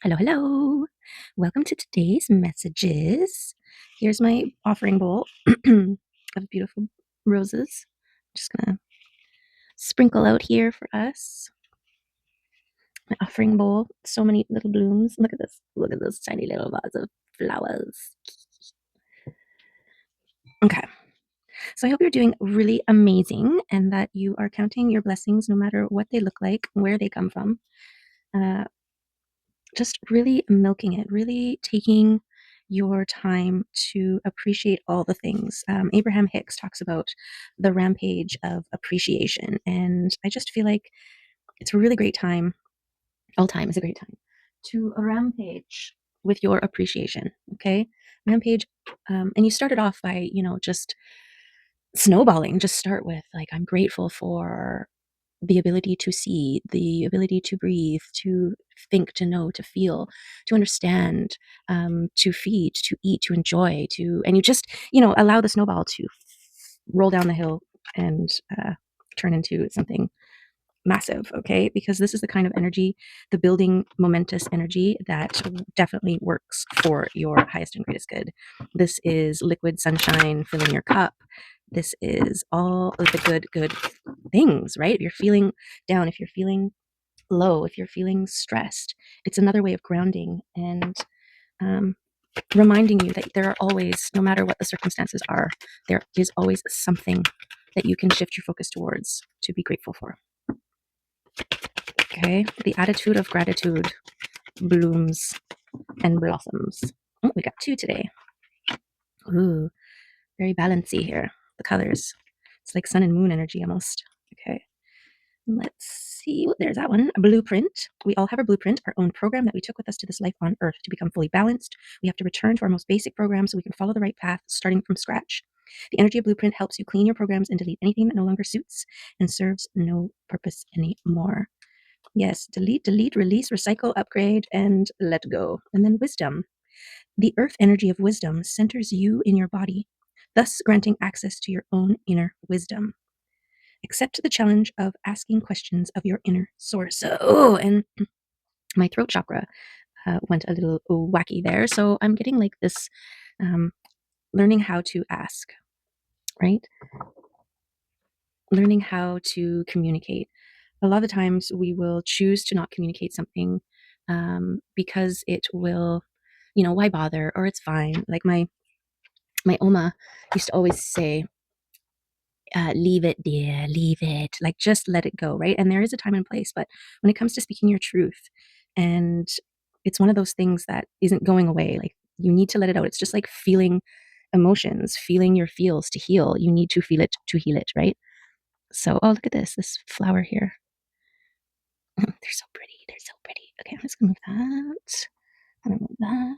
Hello, hello. Welcome to today's messages. Here's my offering bowl of beautiful roses. Just gonna sprinkle out here for us. My offering bowl. So many little blooms. Look at this. Look at this tiny little vase of flowers. Okay. So I hope you're doing really amazing and that you are counting your blessings no matter what they look like, where they come from. Uh, just really milking it, really taking your time to appreciate all the things. Abraham Hicks talks about the rampage of appreciation. And I just feel like it's a really great time. All time is a great time to rampage with your appreciation. Okay. Rampage. And you started off by, just snowballing. Just start with, like, I'm grateful for the ability to see, the ability to breathe, to think, to know, to feel, to understand, to feed, to eat, to enjoy, and you just, allow the snowball to roll down the hill and turn into something massive, okay? Because this is the kind of energy, the building momentous energy that definitely works for your highest and greatest good. This is liquid sunshine filling your cup. This is all of the good things, right? If you're feeling down, if you're feeling low, if you're feeling stressed, it's another way of grounding and um, reminding you that there are always, no matter what the circumstances are, there is always something that you can shift your focus towards to be grateful for. Okay, the attitude of gratitude blooms and blossoms. Oh, we got two today. Ooh, very balancy here. The colors. It's like sun and moon energy almost. Okay. Let's see. There's that one. A blueprint. We all have a blueprint, our own program that we took with us to this life on earth to become fully balanced. We have to return to our most basic program so we can follow the right path, starting from scratch. The energy of blueprint helps you clean your programs and delete anything that no longer suits and serves no purpose anymore. Yes, delete, release, recycle, upgrade, and let go. And then wisdom. The earth energy of wisdom centers you in your body, thus granting access to your own inner wisdom. Accept the challenge of asking questions of your inner source. Oh, and my throat chakra went a little wacky there. So I'm getting like this learning how to ask, right? Learning how to communicate. A lot of the times we will choose to not communicate something because it will, why bother, or it's fine. Like my Oma used to always say, leave it, dear, leave it. Like, just let it go, right? And there is a time and place. But when it comes to speaking your truth, and it's one of those things that isn't going away, like, you need to let it out. It's just like feeling emotions, feeling your feels to heal. You need to feel it to heal it, right? So, oh, look at this flower here. They're so pretty. They're so pretty. Okay, I'm just gonna move that. I'm gonna move that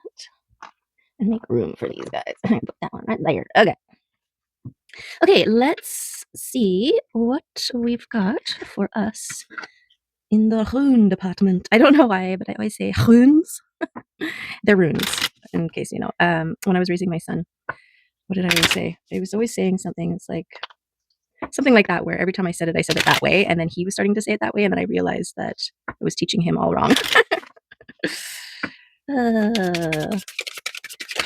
and make room for these guys. I'm gonna put that one right there. Okay. Okay, let's see what we've got for us in the rune department. I don't know why, but I always say runes. They're runes, in case you know. When I was raising my son, what did I always say? I was always saying something. It's like something like that, where every time I said it that way, and then he was starting to say it that way, and then I realized that I was teaching him all wrong. uh,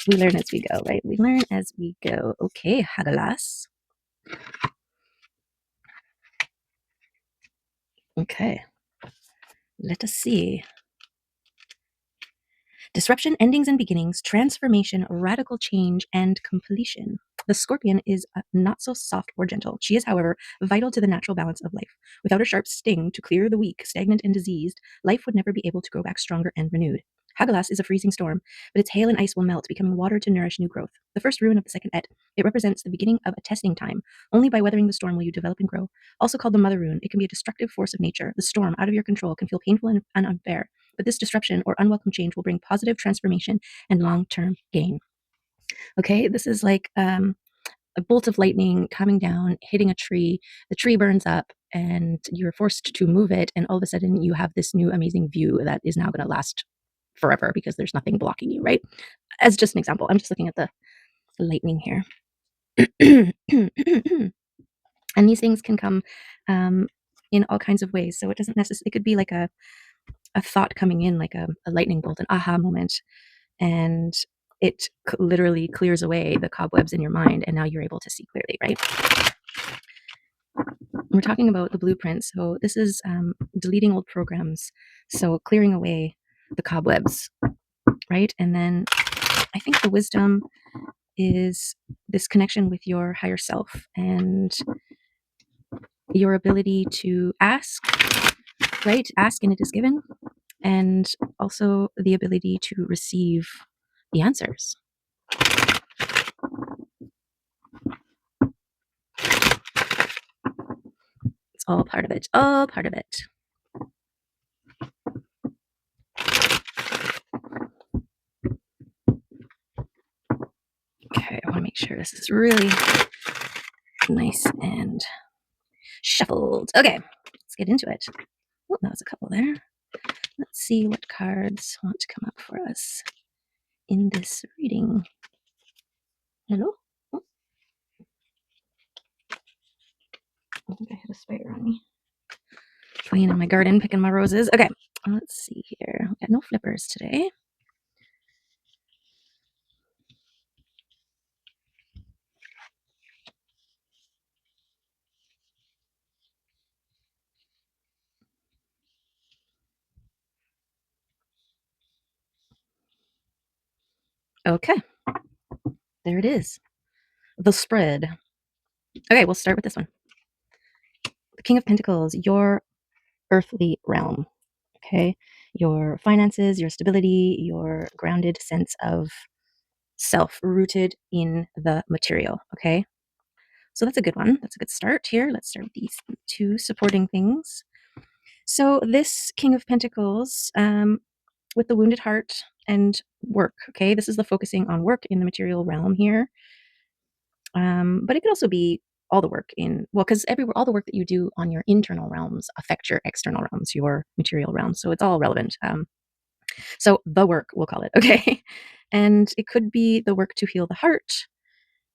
we learn as we go, right? We learn as we go. Okay, Hagalas. Okay, let us see. Disruption, endings and beginnings, transformation, radical change, and completion. The scorpion is not so soft or gentle. She is, however, vital to the natural balance of life. Without a sharp sting to clear the weak, stagnant, and diseased, life would never be able to grow back stronger and renewed. Hagalas is a freezing storm, but its hail and ice will melt, becoming water to nourish new growth. The first rune of the second Et, it represents the beginning of a testing time. Only by weathering the storm will you develop and grow. Also called the mother rune, it can be a destructive force of nature. The storm, out of your control, can feel painful and unfair, but this disruption or unwelcome change will bring positive transformation and long-term gain. Okay, this is like a bolt of lightning coming down, hitting a tree. The tree burns up, and you're forced to move it, and all of a sudden you have this new amazing view that is now going to last forever because there's nothing blocking you, right? As just an example, I'm just looking at the lightning here. And these things can come in all kinds of ways. So it doesn't necessarily, it could be like a a thought coming in, like a lightning bolt, an aha moment, and it literally clears away the cobwebs in your mind, and now you're able to see clearly, right? We're talking about the blueprint, so this is deleting old programs, so clearing away the cobwebs, right? And then I think the wisdom is this connection with your higher self and your ability to ask, right? Ask and it is given, and also the ability to receive the answers. It's all part of it, all part of it. Okay, I want to make sure this is really nice and shuffled. Okay, let's get into it. Oh, that was a couple there. Let's see what cards want to come up for us in this reading. Hello? Oh, I think I hit a spider on me. Playing in my garden, picking my roses. Okay, let's see here. We got no flippers today. Okay, there it is. The spread. Okay, we'll start with this one. The King of Pentacles, your earthly realm. Okay, your finances, your stability, your grounded sense of self rooted in the material. Okay, so that's a good one. That's a good start here. Let's start with these two supporting things. So, this King of Pentacles, with the wounded heart and work. Okay, this is the focusing on work in the material realm here. But it could also be all the work in, well, because all the work that you do on your internal realms affect your external realms, your material realms. So it's all relevant. So the work, we'll call it. Okay, and it could be the work to heal the heart.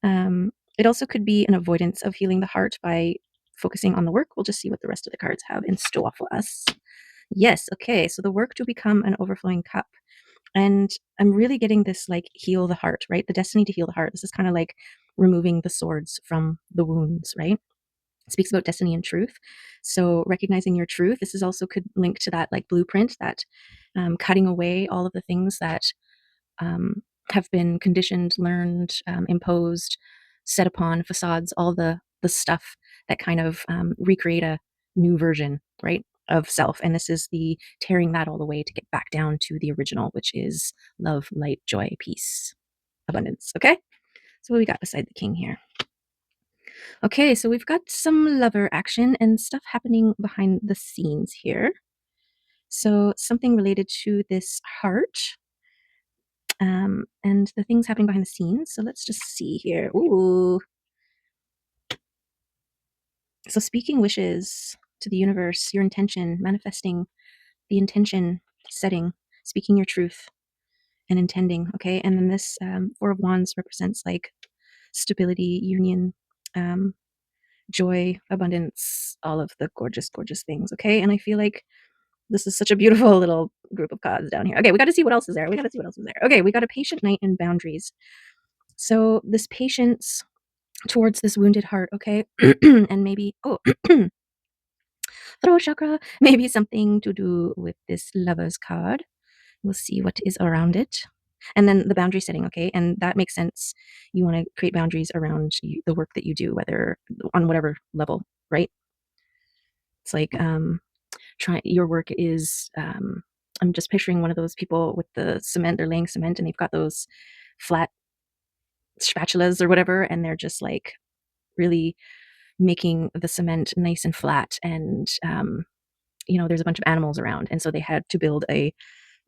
It also could be an avoidance of healing the heart by focusing on the work. We'll just see what the rest of the cards have in store for us. Yes, okay. So the work to become an overflowing cup. And I'm really getting this like heal the heart, right? The destiny to heal the heart. This is kind of like removing the swords from the wounds, right? It speaks about destiny and truth. So recognizing your truth. This is also could link to that like blueprint, that cutting away all of the things that um, have been conditioned, learned, imposed, set upon facades, all the stuff that kind of recreate a new version, right, of self. And this is the tearing that all the way to get back down to the original, which is love, light, joy, peace, abundance. Okay. So what we got beside the king here? Okay, so we've got some lover action and stuff happening behind the scenes here. So something related to this heart, and the things happening behind the scenes. So let's just see here. Ooh. So speaking wishes to the universe, your intention, manifesting the intention, setting, speaking your truth and intending. Okay. And then this Four of Wands represents like stability, union, um, joy, abundance, all of the gorgeous, gorgeous things. Okay. And I feel like this is such a beautiful little group of cards down here. Okay. We got to see what else is there. We got to see what else is there. Okay. We got a patient knight and boundaries. So this patience towards this wounded heart, okay? And maybe, oh, throat chakra, maybe something to do with this lover's card. We'll see what is around it. And then the boundary setting, okay? And that makes sense. You want to create boundaries around the work that you do, whether on whatever level, right? It's like try your work is I'm just picturing one of those people with the cement, they're laying cement and they've got those flat spatulas or whatever, and they're just like really making the cement nice and flat. And there's a bunch of animals around, and so they had to build a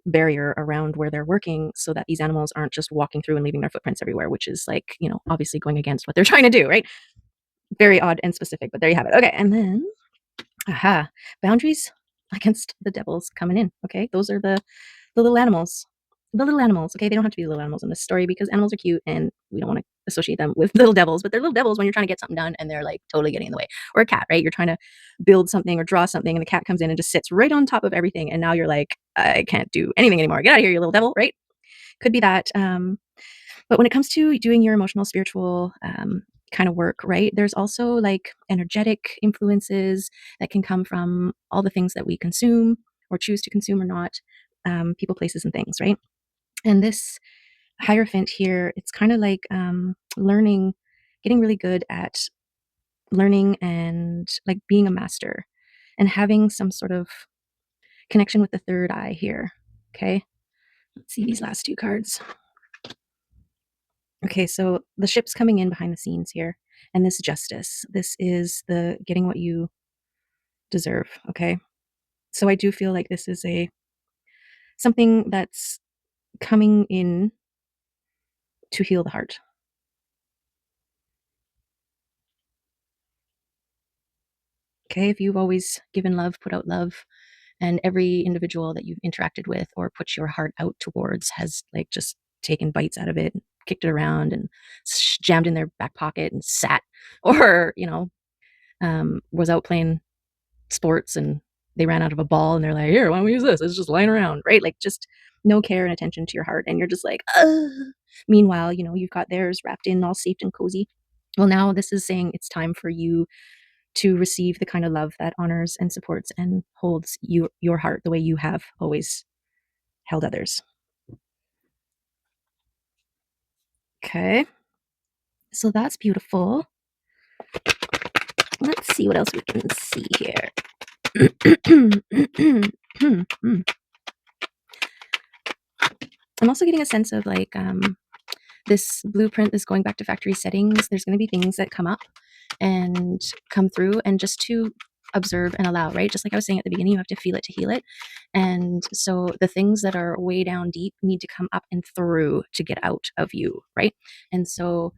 barrier around where they're working so that these animals aren't just walking through and leaving their footprints everywhere, which is like, obviously going against what they're trying to do, right? Very odd and specific, but there you have it. Okay, and then aha, boundaries against the devils coming in. Okay, those are the little animals. the little animals, okay? They don't have to be little animals in this story because animals are cute and we don't want to associate them with little devils, but they're little devils when you're trying to get something done and they're like totally getting in the way. Or a cat, right? You're trying to build something or draw something and the cat comes in and just sits right on top of everything. And now you're like, I can't do anything anymore. Get out of here, you little devil, right? Could be that. But when it comes to doing your emotional, spiritual kind of work, right, there's also like energetic influences that can come from all the things that we consume or choose to consume or not, people, places, and things, right? And this Hierophant here, it's kind of like learning, getting really good at learning and like being a master and having some sort of connection with the third eye here. Okay. Let's see these last two cards. Okay, so the ship's coming in behind the scenes here, and this justice. This is the getting what you deserve. Okay, so I do feel like this is a something that's coming in to heal the heart. Okay, if you've always given love, put out love, and every individual that you've interacted with or put your heart out towards has like just taken bites out of it, and kicked it around, and jammed in their back pocket and sat, or was out playing sports and they ran out of a ball and they're like, here, why don't we use this? It's just lying around, right? Like just no care and attention to your heart. And you're just like, ugh. Meanwhile, you've got theirs wrapped in all safe and cozy. Well, now this is saying it's time for you to receive the kind of love that honors and supports and holds your heart the way you have always held others. Okay. So that's beautiful. Let's see what else we can see here. I'm also getting a sense of like this blueprint is going back to factory settings. There's going to be things that come up and come through, and just to observe and allow, right? Just like I was saying at the beginning, you have to feel it to heal it. And so the things that are way down deep need to come up and through to get out of you, right? And so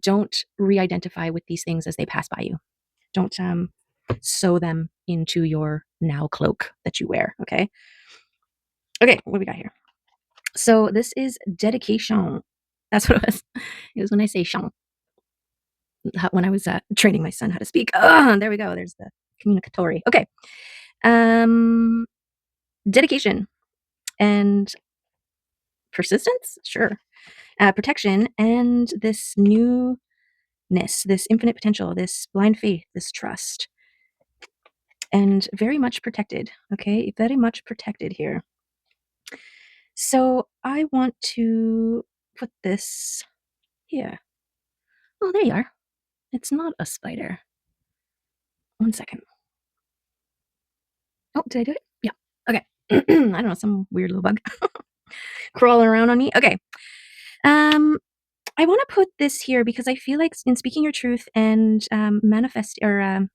don't re-identify with these things as they pass by you. Don't sew them into your now cloak that you wear. Okay. Okay, what do we got here? So this is dedication. That's what it was. It was when I say chant, when I was training my son how to speak. There we go. There's the communicatory. Okay. Um, dedication and persistence. Sure. Protection and this newness, this infinite potential, this blind faith, this trust, and very much protected. Okay. Very much protected here. So I want to put this here. Oh, there you are. It's not a spider. 1 second. Oh, did I do it? Yeah. Okay. I don't know, some weird little bug crawling around on me. Okay. I want to put this here because I feel like in speaking your truth and manifest or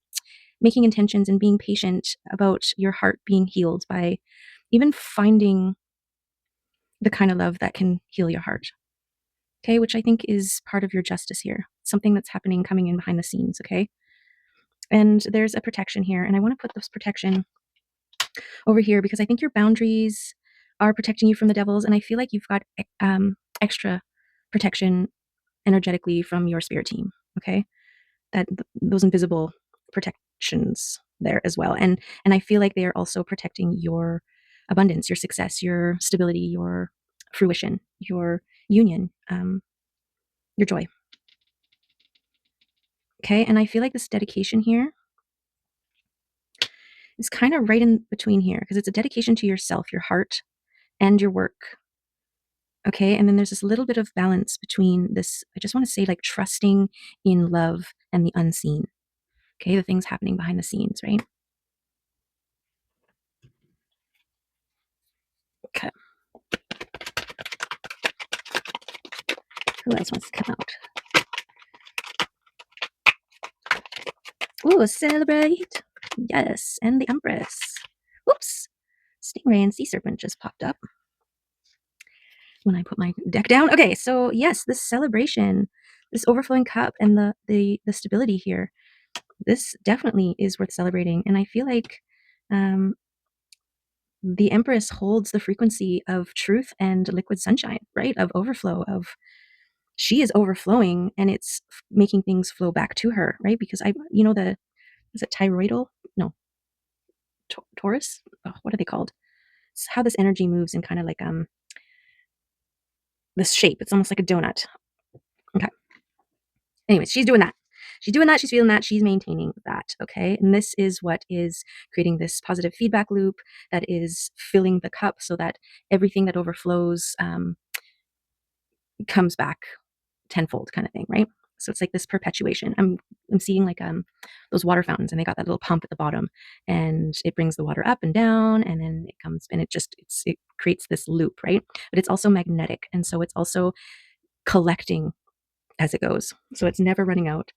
making intentions and being patient about your heart being healed by even finding the kind of love that can heal your heart. Okay, which I think is part of your justice here. Something that's happening coming in behind the scenes. Okay. And there's a protection here, and I want to put this protection over here because I think your boundaries are protecting you from the devils, and I feel like you've got extra protection energetically from your spirit team. Okay, that those invisible protections there as well, and I feel like they are also protecting your abundance, your success, your stability, your fruition, your union, your joy. Okay, and I feel like this dedication here is kind of right in between here because it's a dedication to yourself, your heart, and your work. Okay. And then there's this little bit of balance between this. I just want to say, like, trusting in love and the unseen. Okay. The things happening behind the scenes, right? Okay. Who else wants to come out? Ooh, celebrate. Yes. And the Empress. Whoops. Stingray and Sea Serpent just popped up when I put my deck down. Okay. So, yes, this celebration, this overflowing cup, and the stability here, this definitely is worth celebrating. And I feel like the Empress holds the frequency of truth and liquid sunshine, right? Of overflow, of she is overflowing, and it's making things flow back to her, right? Because is it thyroidal? No, Taurus? Oh, what are they called? It's how this energy moves in kind of like this shape. It's almost like a donut. Okay. Anyways, she's doing that. She's doing that. She's feeling that. She's maintaining that. Okay. And this is what is creating this positive feedback loop that is filling the cup so that everything that overflows comes back tenfold, kind of thing, right? So it's like this perpetuation. I'm seeing like those water fountains, and they got that little pump at the bottom, and it brings the water up and down, and then it comes and it creates this loop, right? But it's also magnetic, and so it's also collecting as it goes. So it's never running out,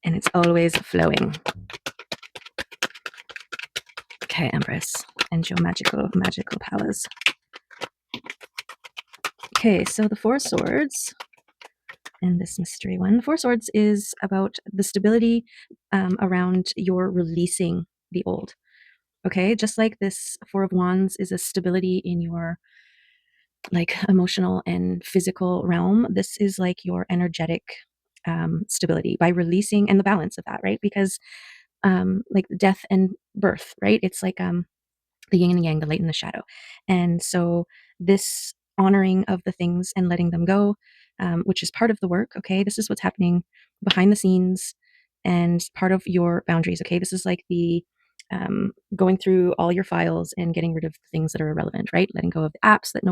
and it's always flowing. Okay, Empress, and your magical powers. Okay, so the Four Swords and this mystery one. The Four Swords is about the stability around your releasing the old. Okay, just like this Four of Wands is a stability in your like emotional and physical realm, this is like your energetic stability by releasing and the balance of that, right? Because like death and birth, right? It's like the yin and the yang, the light and the shadow. And so this honoring of the things and letting them go, which is part of the work. Okay, this is what's happening behind the scenes and part of your boundaries. Okay, this is like the going through all your files and getting rid of things that are irrelevant, right? Letting go of the apps that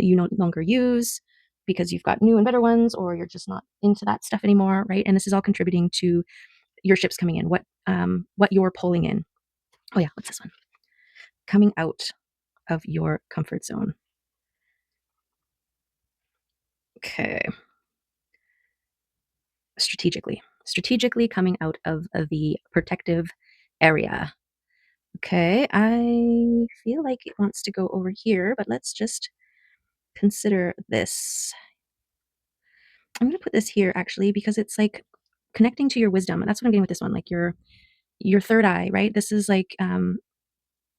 you no longer use because you've got new and better ones, or you're just not into that stuff anymore, right? And this is all contributing to your ships coming in, what you're pulling in. Oh yeah, what's this one? Coming out of your comfort zone. Okay. Strategically coming out of the protective area. Okay, I feel like it wants to go over here, but let's just consider this. I'm going to put this here actually because it's like connecting to your wisdom. And that's what I'm getting with this one, like your third eye, right? This is like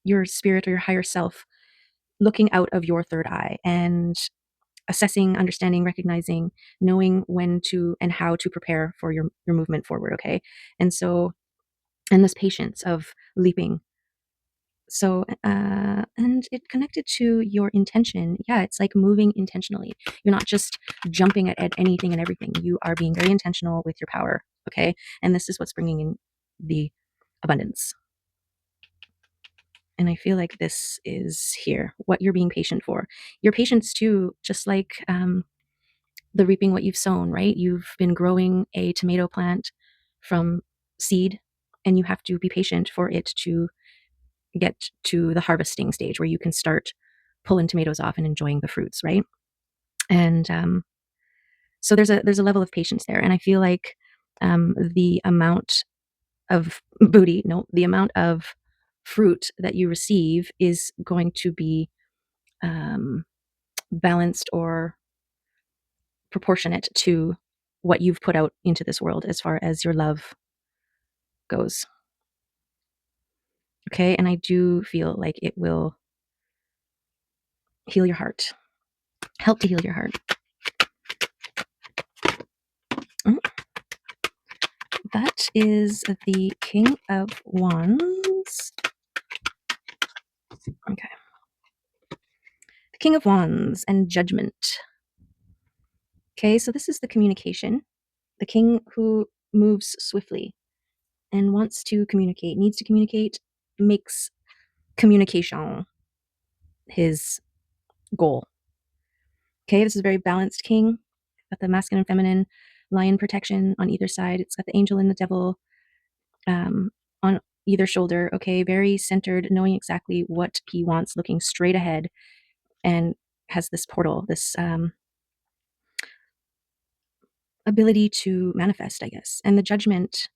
your spirit or your higher self looking out of your third eye and assessing, understanding, recognizing, knowing when to and how to prepare for your movement forward. Okay. And so, and this patience of leaping. So, and it connected to your intention. Yeah, it's like moving intentionally. You're not just jumping at anything and everything. You are being very intentional with your power. Okay. And this is what's bringing in the abundance. And I feel like this is here, what you're being patient for. Your patience too, just like the reaping what you've sown, right? You've been growing a tomato plant from seed, and you have to be patient for it to get to the harvesting stage where you can start pulling tomatoes off and enjoying the fruits, right? And so there's a level of patience there, and I feel like the amount of booty, no, the amount of fruit that you receive is going to be um, balanced or proportionate to what you've put out into this world as far as your love goes. Okay. And I do feel like it will heal your heart, help to heal your heart. Mm, that is the King of Wands. Okay. The King of Wands and Judgment. Okay. So this is the communication. The king who moves swiftly and wants to communicate, needs to communicate, makes communication his goal. Okay, this is a very balanced king. Got the masculine and feminine lion protection on either side. It's got the angel and the devil on either shoulder. Okay, very centered, knowing exactly what he wants, looking straight ahead, and has this portal, this ability to manifest, I guess. And the judgment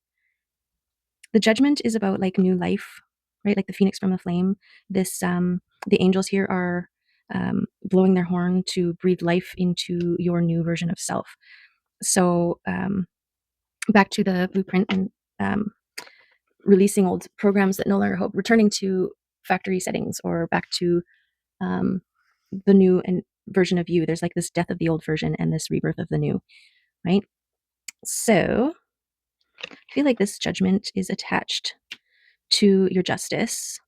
is about like new life, right? Like the phoenix from the flame. This the angels here are blowing their horn to breathe life into your new version of self. So back to the blueprint and releasing old programs that no longer help, returning to factory settings or back to the new and version of you. There's like this death of the old version and this rebirth of the new, right? So I feel like this judgment is attached to your justice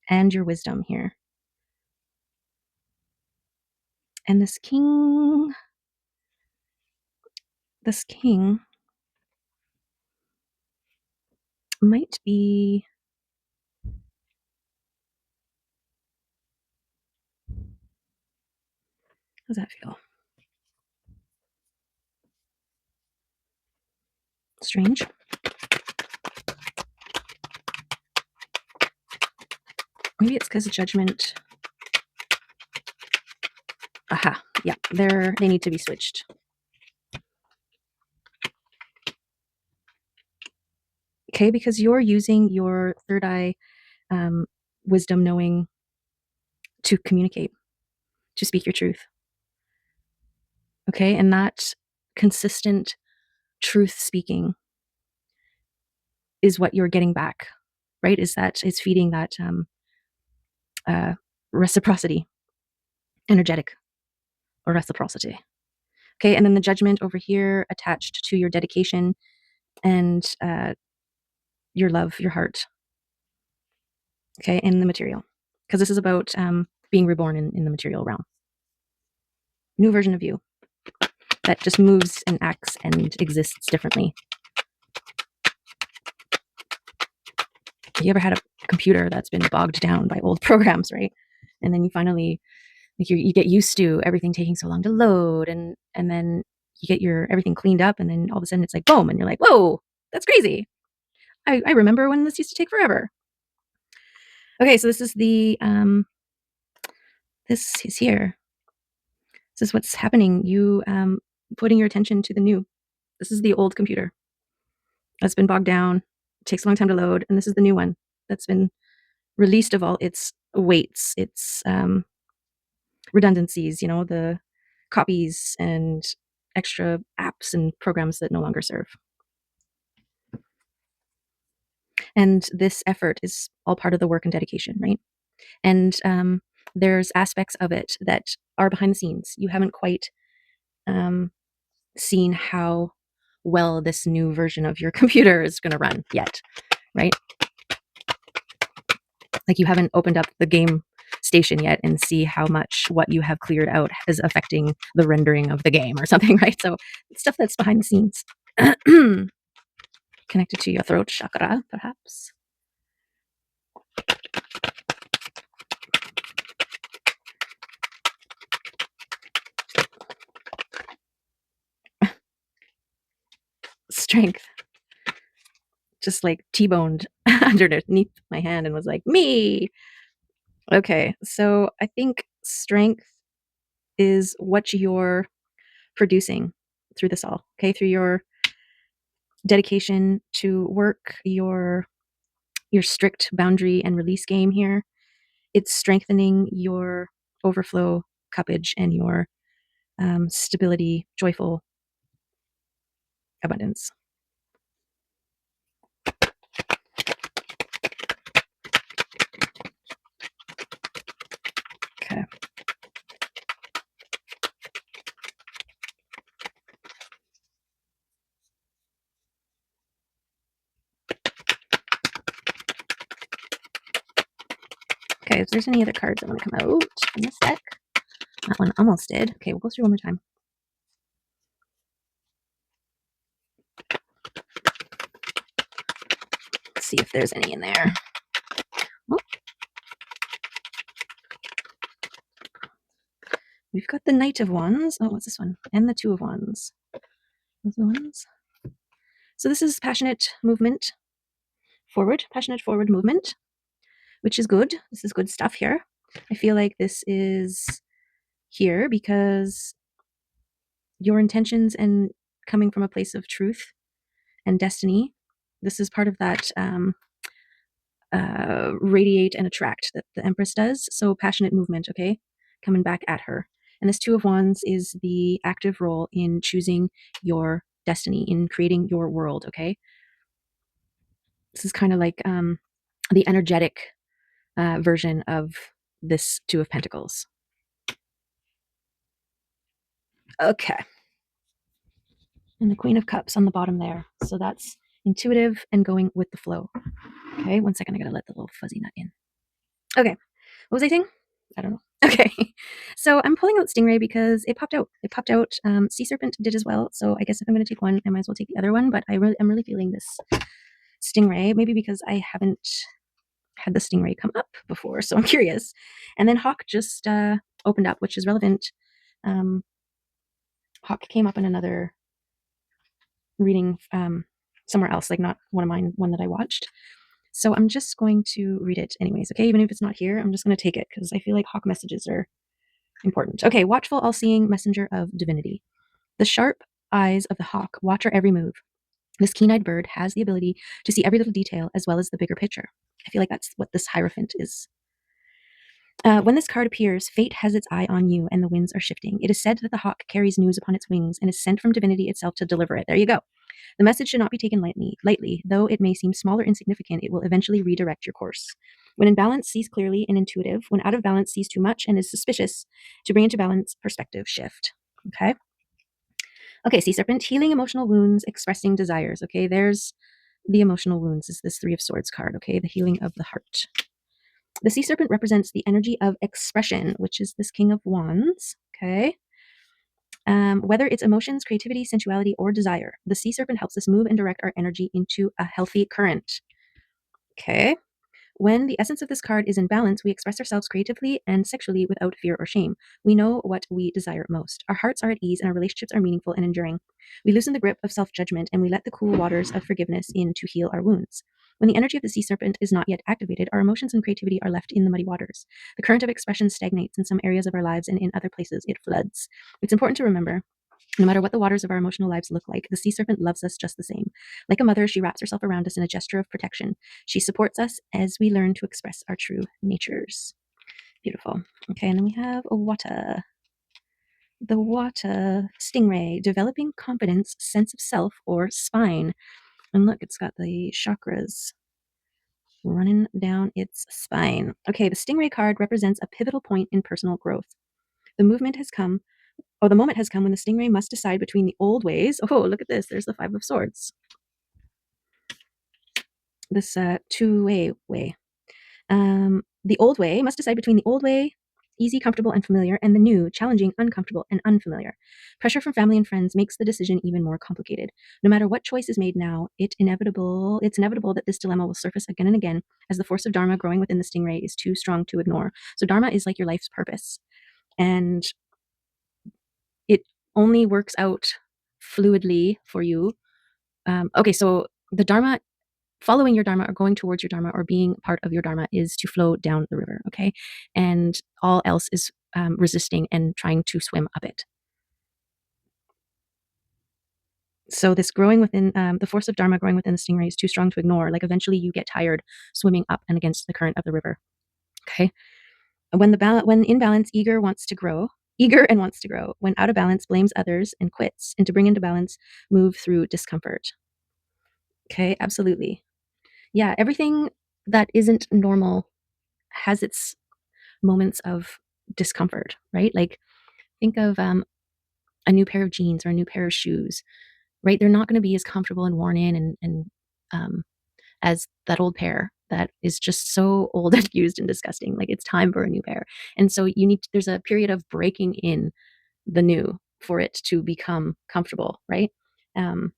and your wisdom here. And this king might be, how does that feel? Strange. Maybe it's because of judgment. Aha, yeah, they need to be switched. Okay, because you're using your third eye wisdom knowing to communicate, to speak your truth. Okay, and that consistent truth speaking is what you're getting back, right? Is feeding that reciprocity, energetic or reciprocity. Okay, and then the judgment over here attached to your dedication and your love, your heart. Okay, in the material, because this is about being reborn in the material realm. New version of you that just moves and acts and exists differently. You ever had a computer that's been bogged down by old programs, right? And then you finally, like, you get used to everything taking so long to load, and then you get your everything cleaned up, and then all of a sudden it's like boom, and you're like, whoa, that's crazy. I remember when this used to take forever. Okay, so this is this is here. This is what's happening. You putting your attention to the new. This is the old computer that's been bogged down, takes a long time to load, and this is the new one that's been released of all its weights, its redundancies, the copies and extra apps and programs that no longer serve. And this effort is all part of the work and dedication, right? And there's aspects of it that are behind the scenes. You haven't quite seen how well this new version of your computer is going to run yet, right? Like, you haven't opened up the game station yet and see how much what you have cleared out is affecting the rendering of the game or something, right? So it's stuff that's behind the scenes. Connected to your throat chakra, perhaps. Strength. Just like T-boned underneath my hand and was like, me. Okay, so I think strength is what you're producing through this all, okay? Through your dedication to work, your strict boundary and release game here. It's strengthening your overflow cuppage and your stability, joyful abundance. Okay. Okay, if there's any other cards that want to come out in this deck. That one almost did. Okay, we'll go through one more time. Let's see if there's any in there. Oh. We've got the Knight of Wands. Oh, what's this one? And the Two of Wands. Those are the ones. So this is passionate movement forward, passionate forward movement, which is good. This is good stuff here. I feel like this is here because your intentions and coming from a place of truth and destiny. This is part of that radiate and attract that the Empress does. So passionate movement, okay, coming back at her. And this Two of Wands is the active role in choosing your destiny, in creating your world, okay? This is kind of like the energetic version of this Two of Pentacles. Okay. And the Queen of Cups on the bottom there. So that's intuitive and going with the flow. Okay, one second. I gotta let the little fuzzy nut in. Okay, what was I saying? I don't know. Okay, so I'm pulling out Stingray because it popped out. It popped out. Sea Serpent did as well. So I guess if I'm going to take one, I might as well take the other one. But I'm really feeling this Stingray. Maybe because I haven't had the Stingray come up before, so I'm curious. And then Hawk just opened up, which is relevant. Hawk came up in another reading somewhere else, like not one of mine, one that I watched. So I'm just going to read it anyways, okay? Even if it's not here, I'm just going to take it because I feel like Hawk messages are important. Okay, watchful, all-seeing messenger of divinity. The sharp eyes of the hawk watch our every move. This keen-eyed bird has the ability to see every little detail as well as the bigger picture. I feel like that's what this Hierophant is. When this card appears, fate has its eye on you and the winds are shifting. It is said that the hawk carries news upon its wings and is sent from divinity itself to deliver it. There you go. The message should not be taken lightly. Though it may seem small or insignificant, it will eventually redirect your course. When in balance, sees clearly and intuitive. When out of balance, sees too much and is suspicious. To bring into balance, perspective shift. Okay. Okay, Sea Serpent, healing emotional wounds, expressing desires. Okay, there's the emotional wounds, is this Three of Swords card. Okay, the healing of the heart. The Sea Serpent represents the energy of expression, which is this King of Wands. Okay. Whether it's emotions, creativity, sensuality, or desire, the Sea Serpent helps us move and direct our energy into a healthy current. Okay. When the essence of this card is in balance, we express ourselves creatively and sexually without fear or shame. We know what we desire most. Our hearts are at ease and our relationships are meaningful and enduring. We loosen the grip of self-judgment and we let the cool waters of forgiveness in to heal our wounds. When the energy of the Sea Serpent is not yet activated, our emotions and creativity are left in the muddy waters. The current of expression stagnates in some areas of our lives and in other places it floods. It's important to remember no matter what the waters of our emotional lives look like, the Sea Serpent loves us just the same. Like a mother, she wraps herself around us in a gesture of protection. She supports us as we learn to express our true natures. Beautiful. Okay, and then we have a water. The water stingray, developing confidence, sense of self, or spine. And look, it's got the chakras running down its spine. Okay, the stingray card represents a pivotal point in personal growth. The movement has come the moment has come when the stingray must decide between the old ways. Oh, look at this. There's the Five of Swords. This two-way way. The old way must decide between the old way, easy, comfortable, and familiar, and the new, challenging, uncomfortable, and unfamiliar. Pressure from family and friends makes the decision even more complicated. No matter what choice is made now, it's inevitable that this dilemma will surface again and again as the force of Dharma growing within the stingray is too strong to ignore. So Dharma is like your life's purpose. And it only works out fluidly for you. Okay, so the Dharma, following your Dharma or going towards your Dharma or being part of your Dharma is to flow down the river, okay? And all else is resisting and trying to swim up it. So this growing within the force of Dharma growing within the stingray is too strong to ignore. Like eventually you get tired swimming up and against the current of the river. Okay. When in balance, eager and wants to grow. When out of balance, blames others and quits. And to bring into balance, move through discomfort. Okay, absolutely. Yeah, everything that isn't normal has its moments of discomfort, right? Like think of a new pair of jeans or a new pair of shoes, right? They're not going to be as comfortable and worn in and as that old pair that is just so old and used and disgusting. Like it's time for a new pair. And so there's a period of breaking in the new for it to become comfortable, right? Um,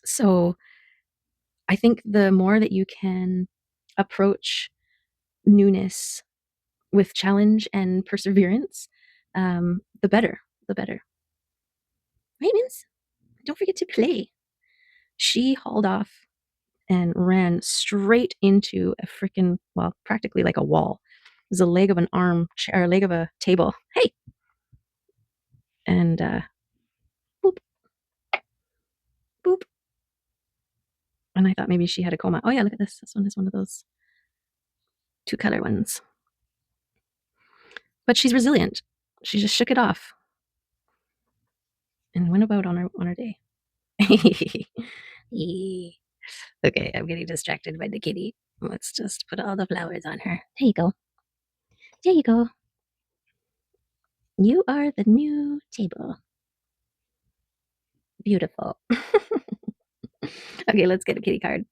so I think the more that you can approach newness with challenge and perseverance, the better, the better. Right, Mince? Don't forget to play. She hauled off and ran straight into a freaking, well, practically like a wall. It was a leg of an arm or leg of a table. Hey! And boop, boop. And I thought maybe she had a coma. Oh yeah, look at this. This one is one of those two color ones. But she's resilient. She just shook it off and went about on her day. Yeah. Okay, I'm getting distracted by the kitty. Let's just put all the flowers on her. There you go. There you go. You are the new table. Beautiful. Okay, let's get a kitty card.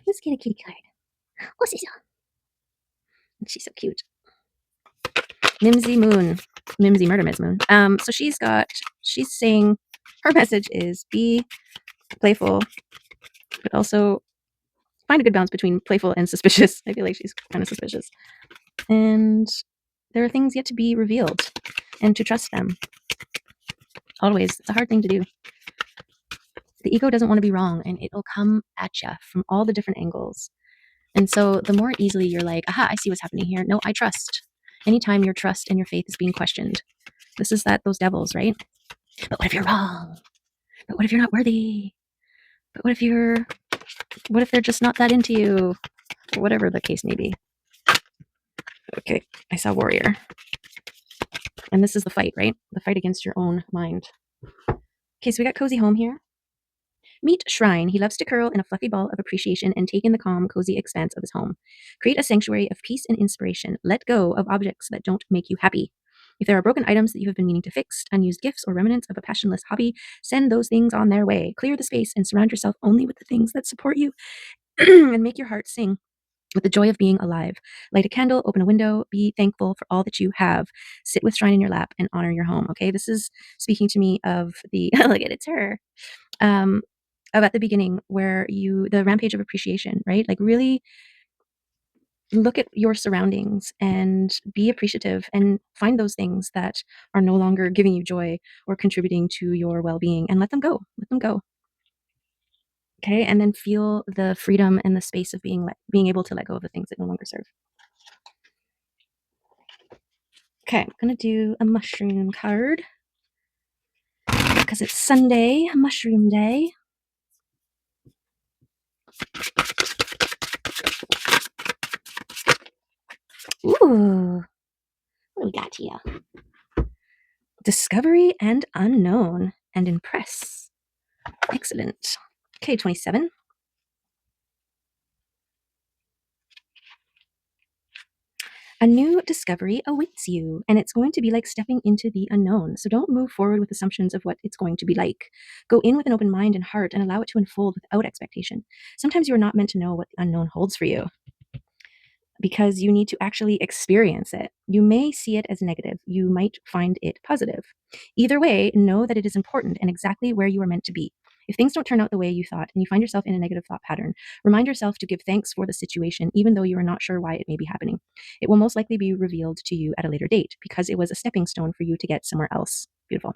Let's get a kitty card. Oh, she's so cute. Mimsy Moon. Mimsy Murder Miss Moon. So she's saying her message is be playful, but also find a good balance between playful and suspicious. I feel like she's kind of suspicious. And there are things yet to be revealed and to trust them. Always. It's a hard thing to do. The ego doesn't want to be wrong and it'll come at you from all the different angles. And so the more easily you're like, aha, I see what's happening here. No, I trust. Anytime your trust and your faith is being questioned, this is those devils, right? But what if you're wrong? But what if you're not worthy? But what if they're just not that into you? Or whatever the case may be. Okay, I saw warrior. And this is the fight, right? The fight against your own mind. Okay, so we got cozy home here. Meet Shrine. He loves to curl in a fluffy ball of appreciation and take in the calm, cozy expanse of his home. Create a sanctuary of peace and inspiration. Let go of objects that don't make you happy. If there are broken items that you have been meaning to fix, unused gifts, or remnants of a passionless hobby, send those things on their way. Clear the space and surround yourself only with the things that support you and make your heart sing with the joy of being alive. Light a candle, open a window, be thankful for all that you have. Sit with Shrine in your lap and honor your home. Okay, this is speaking to me of the look at it's her. Um, of at the beginning where the rampage of appreciation, right? Like really look at your surroundings and be appreciative and find those things that are no longer giving you joy or contributing to your well-being and let them go. Let them go. Okay, and then feel the freedom and the space of being able to let go of the things that no longer serve. Okay, I'm gonna do a mushroom card because it's Sunday, mushroom day. Ooh, what do we got here? Discovery and unknown and impress. Excellent. Okay, 27. A new discovery awaits you, and it's going to be like stepping into the unknown. So don't move forward with assumptions of what it's going to be like. Go in with an open mind and heart and allow it to unfold without expectation. Sometimes you are not meant to know what the unknown holds for you, because you need to actually experience it. You may see it as negative. You might find it positive. Either way, know that it is important and exactly where you are meant to be. If things don't turn out the way you thought and you find yourself in a negative thought pattern, remind yourself to give thanks for the situation, even though you are not sure why it may be happening. It will most likely be revealed to you at a later date because it was a stepping stone for you to get somewhere else. Beautiful.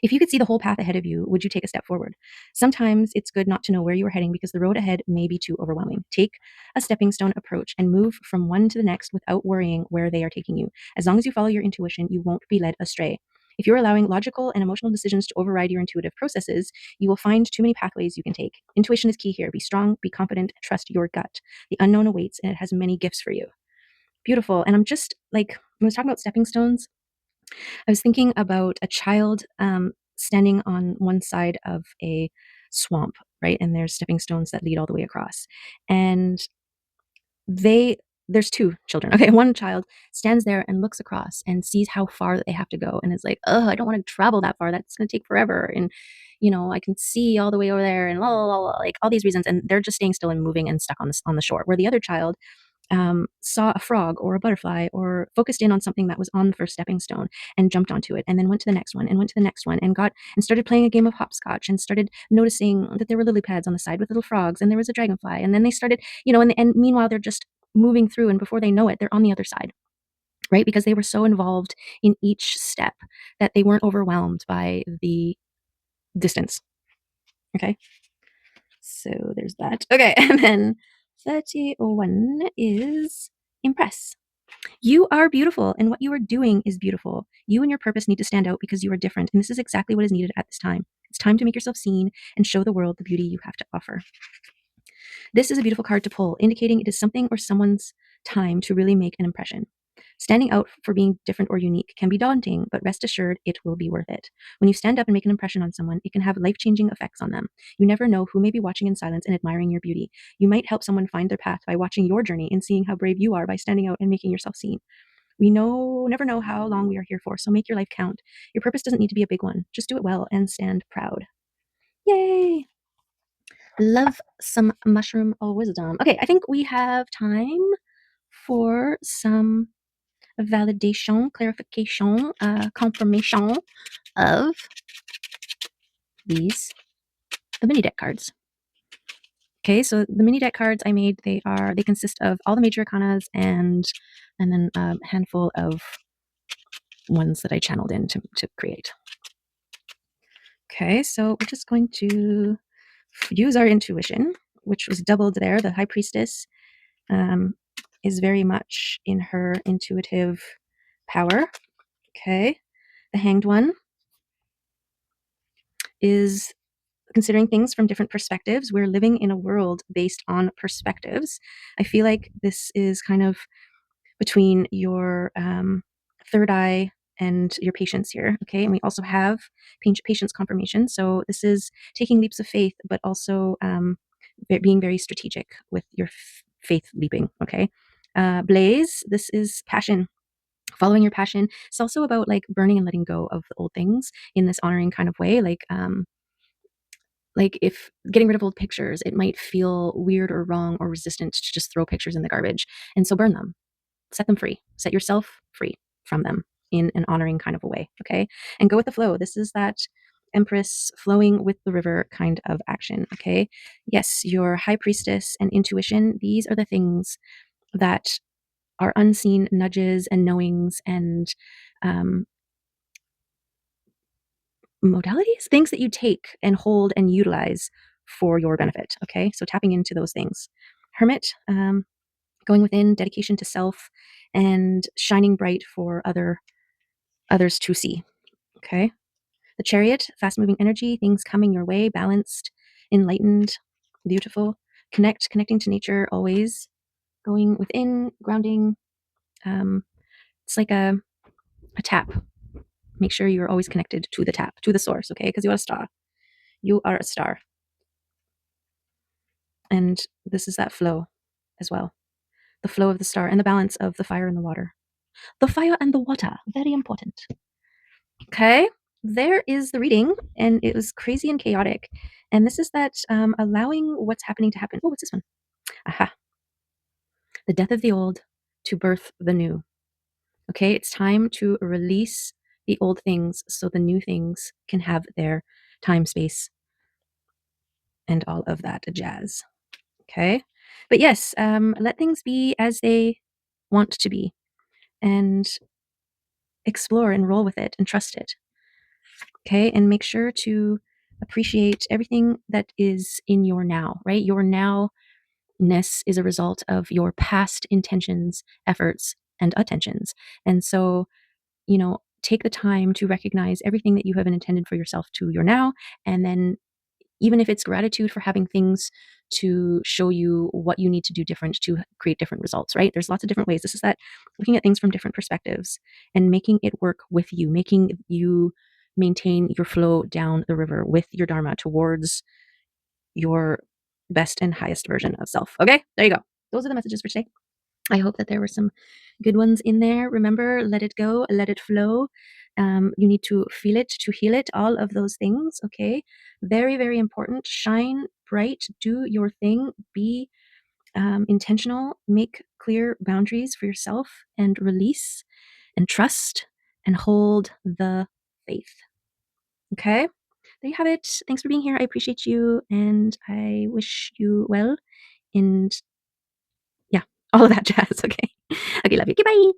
If you could see the whole path ahead of you, would you take a step forward? Sometimes it's good not to know where you are heading because the road ahead may be too overwhelming. Take a stepping stone approach and move from one to the next without worrying where they are taking you. As long as you follow your intuition, you won't be led astray. If you're allowing logical and emotional decisions to override your intuitive processes, you will find too many pathways you can take. Intuition is key here. Be strong, be confident, trust your gut. The unknown awaits and it has many gifts for you. Beautiful. And I'm just like, when I was talking about stepping stones, I was thinking about a child standing on one side of a swamp, right? And there's stepping stones that lead all the way across. And there's two children. Okay, one child stands there and looks across and sees how far that they have to go and is like, oh, I don't want to travel that far. That's going to take forever. And, I can see all the way over there and like all these reasons. And they're just staying still and moving and stuck on the shore. Where the other child saw a frog or a butterfly or focused in on something that was on the first stepping stone and jumped onto it and then went to the next one and went to the next one and started playing a game of hopscotch and started noticing that there were lily pads on the side with little frogs and there was a dragonfly and then they started, and meanwhile they're just moving through and before they know it, they're on the other side, right? Because they were so involved in each step that they weren't overwhelmed by the distance. Okay. So there's that. Okay. And then 31 is impress. You are beautiful, and what you are doing is beautiful. You and your purpose need to stand out because you are different, and this is exactly what is needed at this time. It's time to make yourself seen and show the world the beauty you have to offer. This is a beautiful card to pull, indicating it is something or someone's time to really make an impression. Standing out for being different or unique can be daunting, but rest assured it will be worth it. When you stand up and make an impression on someone, it can have life changing effects on them. You never know who may be watching in silence and admiring your beauty. You might help someone find their path by watching your journey and seeing how brave you are by standing out and making yourself seen. Never know how long we are here for, so make your life count. Your purpose doesn't need to be a big one. Just do it well and stand proud. Yay! Love some mushroom wisdom. Okay, I think we have time for some validation, clarification, confirmation of the mini deck cards. Okay, so the mini deck cards I made, they consist of all the major arcanas and then a handful of ones that I channeled in to create. Okay, so we're just going to use our intuition, which was doubled there. The High Priestess is very much in her intuitive power. Okay, the Hanged One is considering things from different perspectives. We're living in a world based on perspectives. I feel like this is kind of between your third eye and your patience here. Okay. And we also have patience confirmation. So this is taking leaps of faith, but also being very strategic with your faith leaping. Okay. Blaze, this is passion. Following your passion. It's also about like burning and letting go of the old things in this honoring kind of way. Like if getting rid of old pictures, it might feel weird or wrong or resistant to just throw pictures in the garbage. And so burn them, set them free, set yourself free from them in an honoring kind of a way. Okay. And go with the flow. This is that Empress flowing with the river kind of action. Okay. Yes, your High Priestess and intuition, these are the things that are unseen nudges and knowings and um, modalities, things that you take and hold and utilize for your benefit. Okay. So tapping into those things. Hermit, going within, dedication to self, and shining bright for others to see. Okay. The Chariot, fast moving energy, things coming your way, balanced, enlightened, beautiful. Connecting to nature always, going within, grounding. Um, it's like a tap. Make sure you're always connected to the tap, to the source, okay? Because you are a star. You are a star. And this is that flow as well. The flow of the star and the balance of the fire and the water. The fire and the water, very important. Okay, there is the reading, and it was crazy and chaotic. And this is that allowing what's happening to happen. Oh, what's this one? Aha. The death of the old to birth the new. Okay, it's time to release the old things so the new things can have their time, space, and all of that jazz. Okay, but yes, let things be as they want to be and explore and roll with it and trust it. Okay, and make sure to appreciate everything that is in your now, right? Your now-ness is a result of your past intentions, efforts, and attentions. And so, take the time to recognize everything that you have intended for yourself to your now, and then even if it's gratitude for having things to show you what you need to do different to create different results, right? There's lots of different ways. This is that looking at things from different perspectives and making it work with you, making you maintain your flow down the river with your Dharma towards your best and highest version of self. Okay, there you go. Those are the messages for today. I hope that there were some good ones in there. Remember, let it go, let it flow. You need to feel it to heal it, all of those things. Okay. Very, very important. Shine bright, do your thing, be intentional, make clear boundaries for yourself, and release and trust and hold the faith. Okay. There you have it. Thanks for being here. I appreciate you and I wish you well. And yeah, all of that jazz. Okay. Okay, love you. Goodbye.